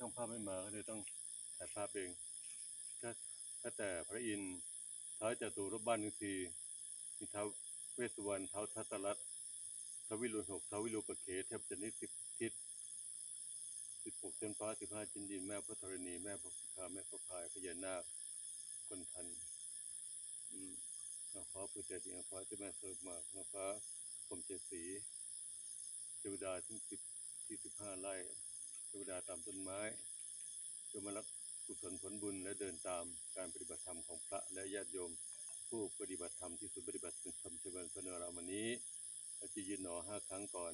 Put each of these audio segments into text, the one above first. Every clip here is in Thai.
ช่างภาพไม่มาก็เลยต้องถ่ายภาพเองถ้าแต่พระอินทร์ท้าวจตุรบ้านอินทรีมีท้าวเวสสุวรรณท้าวทัตตรัตน์ท้าววิรุฬ6ท้าววิรูปเขเทพจนิสิบทิศ16ชั้นฟ้า15ชั้นดินแม่พระธรณีแม่พระสุธาแม่พระพายพญานาคคนทันนางฟ้าผู้ใจดีนางฟ้าเจ้าแม่เสริมมากนางฟ้าผมเจสีเทวดาที่15ไร่เทวดาตามต้นไม้จงมารับกุศลผลบุญและเดินตามการปฏิบัติธรรมของพระและญาติโยมผู้ปฏิบัติธรรมที่ศูนย์ปฏิบัติธรรมเชวันพระนราวันนี้เราจะยืนหนอ5 ครั้งก่อน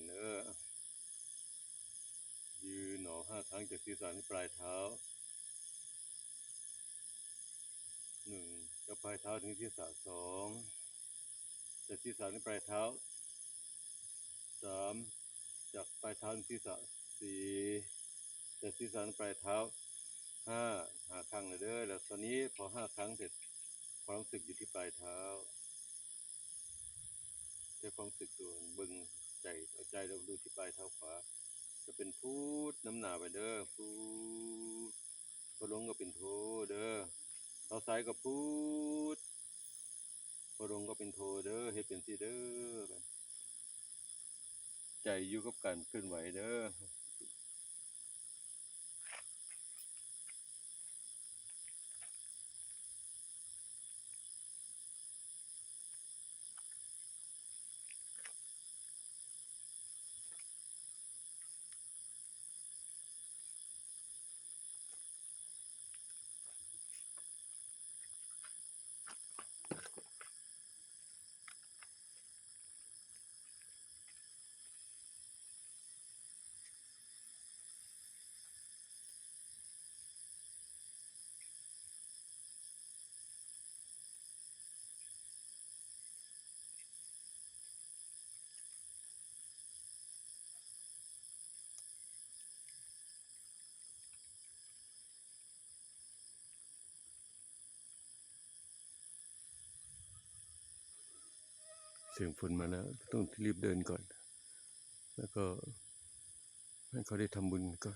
ยืนหนอ5 ครั้งจากศีรษะที่ปลายเท้า1จากปลายเท้าถึงศีรษะ2จากศีรษะที่ปลายเท้า3จากปลายเท้าถึงศีรษะ4จากศีรษะถึงปลายเท้า5 ครั้งเลยแล้วตอนนี้พอ5 ครั้งเสร็จความรู้สึกอยู่ที่ปลายเท้าใช้ความรู้สึกตัวบึงใจเอาใจเราดูที่ปลายเท้าขวาจะเป็นพุทน้ำหนาไปพุทพอลงก็เป็นโทเท้าซ้ายก็พุทพอลงก็เป็นโทให้เป็นสิใจอยู่กับการเคลื่อนไหวเสียงฝนมาแล้วต้องรีบเดินก่อนแล้วก็ให้เขาได้ทำบุญก็